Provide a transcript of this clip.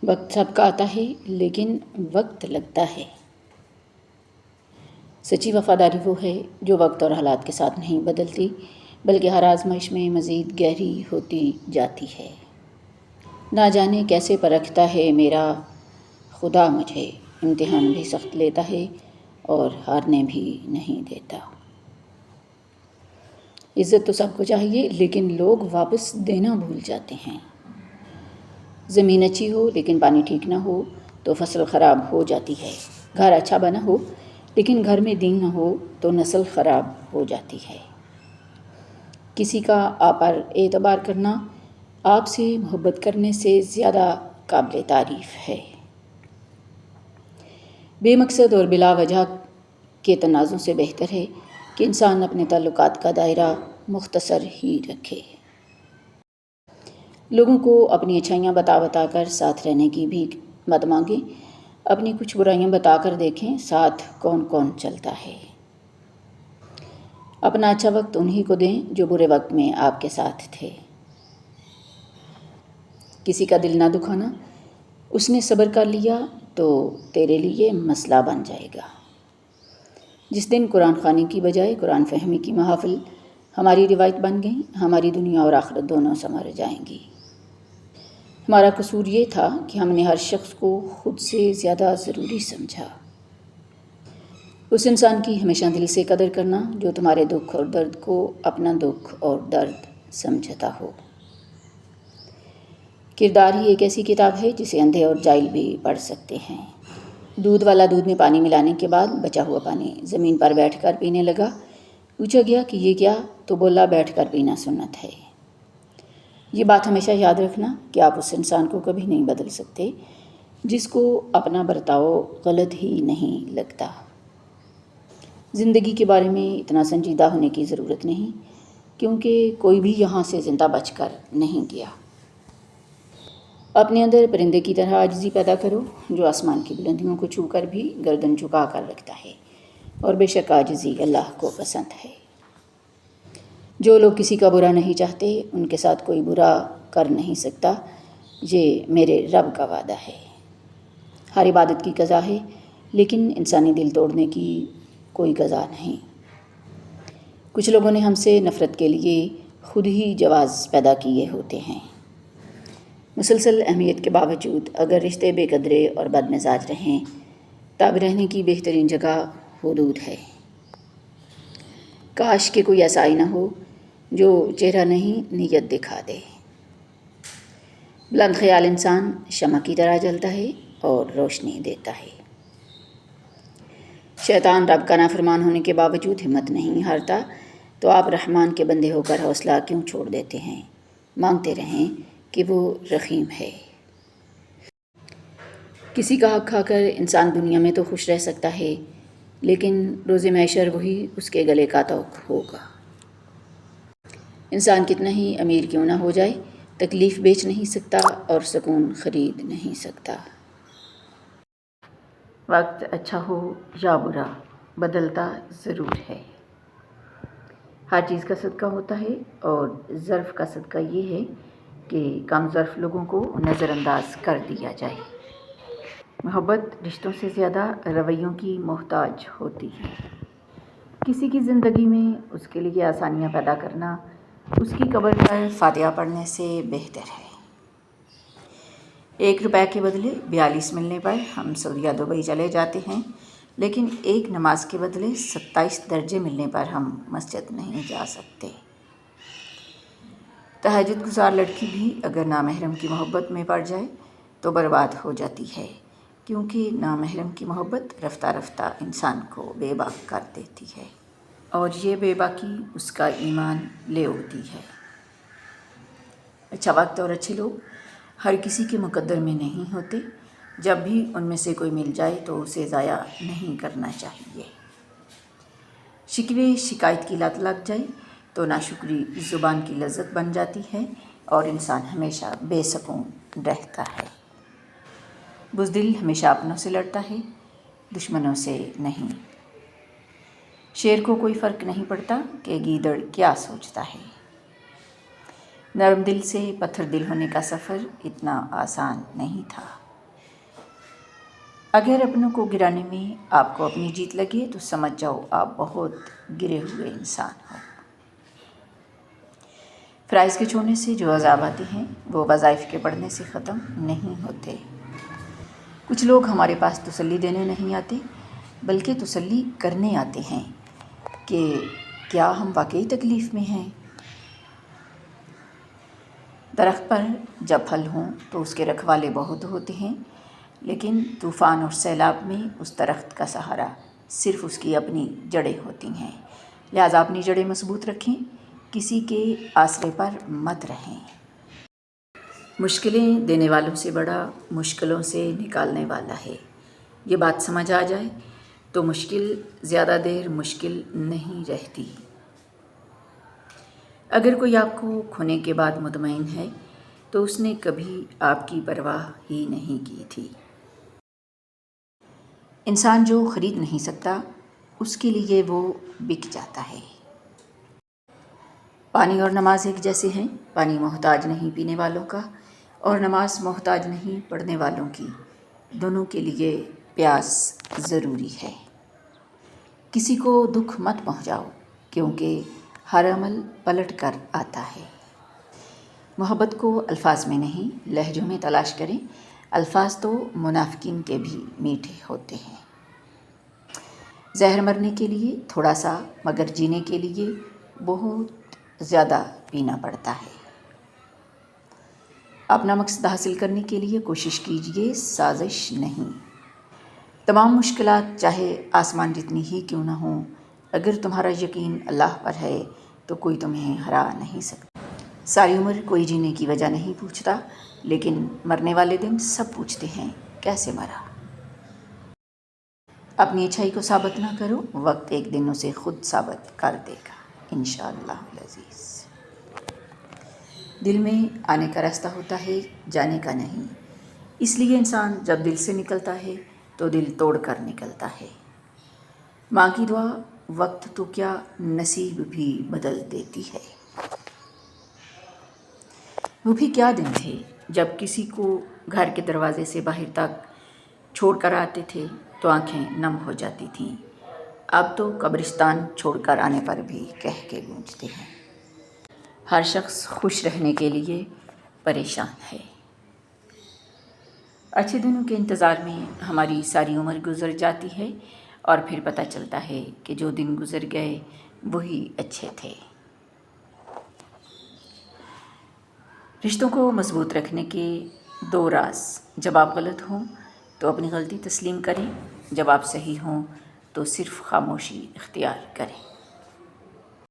وقت سب کا آتا ہے لیکن وقت لگتا ہے۔ سچی وفاداری وہ ہے جو وقت اور حالات کے ساتھ نہیں بدلتی بلکہ ہر آزمائش میں مزید گہری ہوتی جاتی ہے۔ نہ جانے کیسے پرکھتا ہے میرا خدا مجھے، امتحان بھی سخت لیتا ہے اور ہارنے بھی نہیں دیتا۔ عزت تو سب کو چاہیے لیکن لوگ واپس دینا بھول جاتے ہیں۔ زمین اچھی ہو لیکن پانی ٹھیک نہ ہو تو فصل خراب ہو جاتی ہے۔ گھر اچھا بنا ہو لیکن گھر میں دین نہ ہو تو نسل خراب ہو جاتی ہے۔ کسی کا آپ پر اعتبار کرنا آپ سے محبت کرنے سے زیادہ قابل تعریف ہے۔ بے مقصد اور بلا وجہ کے تنازع سے بہتر ہے کہ انسان اپنے تعلقات کا دائرہ مختصر ہی رکھے۔ لوگوں کو اپنی اچھائیاں بتا بتا کر ساتھ رہنے کی بھیک مت مانگیں، اپنی کچھ برائیاں بتا کر دیکھیں ساتھ کون کون چلتا ہے۔ اپنا اچھا وقت انہی کو دیں جو برے وقت میں آپ کے ساتھ تھے۔ کسی کا دل نہ دکھانا، اس نے صبر کر لیا تو تیرے لیے مسئلہ بن جائے گا۔ جس دن قرآن خوانی کی بجائے قرآن فہمی کی محافل ہماری روایت بن گئیں، ہماری دنیا اور آخرت دونوں سنور جائیں گی۔ ہمارا قصور یہ تھا کہ ہم نے ہر شخص کو خود سے زیادہ ضروری سمجھا۔ اس انسان کی ہمیشہ دل سے قدر کرنا جو تمہارے دکھ اور درد کو اپنا دکھ اور درد سمجھتا ہو۔ کردار ہی ایک ایسی کتاب ہے جسے اندھے اور جاہل بھی پڑھ سکتے ہیں۔ دودھ والا دودھ میں پانی ملانے کے بعد بچا ہوا پانی زمین پر بیٹھ کر پینے لگا۔ پوچھا گیا کہ یہ کیا؟ تو بولا بیٹھ کر پینا سنت ہے۔ یہ بات ہمیشہ یاد رکھنا کہ آپ اس انسان کو کبھی نہیں بدل سکتے جس کو اپنا برتاؤ غلط ہی نہیں لگتا۔ زندگی کے بارے میں اتنا سنجیدہ ہونے کی ضرورت نہیں کیونکہ کوئی بھی یہاں سے زندہ بچ کر نہیں گیا۔ اپنے اندر پرندے کی طرح عاجزی پیدا کرو جو آسمان کی بلندیوں کو چھو کر بھی گردن جھکا کر رکھتا ہے، اور بے شک عاجزی اللہ کو پسند ہے۔ جو لوگ کسی کا برا نہیں چاہتے ان کے ساتھ کوئی برا کر نہیں سکتا، یہ میرے رب کا وعدہ ہے۔ ہر عبادت کی قضا ہے لیکن انسانی دل توڑنے کی کوئی قضا نہیں۔ کچھ لوگوں نے ہم سے نفرت کے لیے خود ہی جواز پیدا کیے ہوتے ہیں۔ مسلسل اہمیت کے باوجود اگر رشتے بے قدرے اور بد مزاج رہیں تب رہنے کی بہترین جگہ حدود ہے۔ کاش کہ کوئی ایسا آئینہ ہو جو چہرہ نہیں نیت دکھا دے۔ بلند خیال انسان شمع کی طرح جلتا ہے اور روشنی دیتا ہے۔ شیطان رب کا نافرمان ہونے کے باوجود ہمت نہیں ہارتا، تو آپ رحمان کے بندے ہو کر حوصلہ کیوں چھوڑ دیتے ہیں؟ مانگتے رہیں کہ وہ رحیم ہے۔ کسی کا حق کھا کر انسان دنیا میں تو خوش رہ سکتا ہے لیکن روز محشر وہی اس کے گلے کا طوق ہوگا۔ انسان کتنا ہی امیر کیوں نہ ہو جائے، تکلیف بیچ نہیں سکتا اور سکون خرید نہیں سکتا۔ وقت اچھا ہو یا برا بدلتا ضرور ہے۔ ہر چیز کا صدقہ ہوتا ہے اور ظرف کا صدقہ یہ ہے کہ کم ظرف لوگوں کو نظر انداز کر دیا جائے۔ محبت رشتوں سے زیادہ رویوں کی محتاج ہوتی ہے۔ کسی کی زندگی میں اس کے لیے آسانیاں پیدا کرنا اس کی قبر پر فاتحہ پڑھنے سے بہتر ہے۔ 1 روپے کے بدلے 42 ملنے پر ہم سعودیہ دبئی چلے جاتے ہیں، لیکن 1 نماز کے بدلے 27 درجے ملنے پر ہم مسجد نہیں جا سکتے۔ تہجد گزار لڑکی بھی اگر نامحرم کی محبت میں پڑ جائے تو برباد ہو جاتی ہے، کیونکہ نامحرم کی محبت رفتہ رفتہ انسان کو بے باک کر دیتی ہے، اور یہ بے باکی اس کا ایمان لے اڑتی ہے۔ اچھا وقت اور اچھے لوگ ہر کسی کے مقدر میں نہیں ہوتے، جب بھی ان میں سے کوئی مل جائے تو اسے ضائع نہیں کرنا چاہیے۔ شکوے شکایت کی لت لگ جائے تو ناشکری زبان کی لذت بن جاتی ہے اور انسان ہمیشہ بے سکون رہتا ہے۔ بزدل ہمیشہ اپنوں سے لڑتا ہے، دشمنوں سے نہیں۔ شیر کو کوئی فرق نہیں پڑتا کہ گیدڑ کیا سوچتا ہے۔ نرم دل سے پتھر دل ہونے کا سفر اتنا آسان نہیں تھا۔ اگر اپنوں کو گرانے میں آپ کو اپنی جیت لگے تو سمجھ جاؤ آپ بہت گرے ہوئے انسان ہو۔ فرائض کے چھوڑنے سے جو عذاب آتے ہیں وہ وظائف کے بڑھنے سے ختم نہیں ہوتے۔ کچھ لوگ ہمارے پاس تسلی دینے نہیں آتے بلکہ تسلی کرنے آتے ہیں کہ کیا ہم واقعی تکلیف میں ہیں۔ درخت پر جب پھل ہوں تو اس کے رکھوالے بہت ہوتے ہیں، لیکن طوفان اور سیلاب میں اس درخت کا سہارا صرف اس کی اپنی جڑیں ہوتی ہیں۔ لہٰذا اپنی جڑیں مضبوط رکھیں، کسی کے آسرے پر مت رہیں۔ مشکلیں دینے والوں سے بڑا مشکلوں سے نکالنے والا ہے۔ یہ بات سمجھ آ جائے تو مشکل زیادہ دیر مشکل نہیں رہتی۔ اگر کوئی آپ کو کھونے کے بعد مطمئن ہے تو اس نے کبھی آپ کی پرواہ ہی نہیں کی تھی۔ انسان جو خرید نہیں سکتا اس کے لیے وہ بک جاتا ہے۔ پانی اور نماز ایک جیسے ہیں، پانی محتاج نہیں پینے والوں کا اور نماز محتاج نہیں پڑھنے والوں کی، دونوں کے لیے پیاس ضروری ہے۔ کسی کو دکھ مت پہنچاؤ کیونکہ ہر عمل پلٹ کر آتا ہے۔ محبت کو الفاظ میں نہیں لہجوں میں تلاش کریں، الفاظ تو منافقین کے بھی میٹھے ہوتے ہیں۔ زہر مرنے کے لیے تھوڑا سا مگر جینے کے لیے بہت زیادہ پینا پڑتا ہے۔ اپنا مقصد حاصل کرنے کے لیے کوشش کیجیے، سازش نہیں۔ تمام مشکلات چاہے آسمان جتنی ہی کیوں نہ ہوں، اگر تمہارا یقین اللہ پر ہے تو کوئی تمہیں ہرا نہیں سکتا۔ ساری عمر کوئی جینے کی وجہ نہیں پوچھتا، لیکن مرنے والے دن سب پوچھتے ہیں کیسے مرا۔ اپنی اچھائی کو ثابت نہ کرو، وقت ایک دن اسے خود ثابت کر دے گا انشاءاللہ العزیز۔ دل میں آنے کا راستہ ہوتا ہے، جانے کا نہیں، اس لیے انسان جب دل سے نکلتا ہے تو دل توڑ کر نکلتا ہے۔ ماں کی دعا وقت تو کیا نصیب بھی بدل دیتی ہے۔ وہ بھی کیا دن تھے جب کسی کو گھر کے دروازے سے باہر تک چھوڑ کر آتے تھے تو آنکھیں نم ہو جاتی تھیں، اب تو قبرستان چھوڑ کر آنے پر بھی کہہ کے گونجتے ہیں۔ ہر شخص خوش رہنے کے لیے پریشان ہے۔ اچھے دنوں کے انتظار میں ہماری ساری عمر گزر جاتی ہے اور پھر پتہ چلتا ہے کہ جو دن گزر گئے وہی اچھے تھے۔ رشتوں کو مضبوط رکھنے کے 2 راز: جب آپ غلط ہوں تو اپنی غلطی تسلیم کریں، جب آپ صحیح ہوں تو صرف خاموشی اختیار کریں۔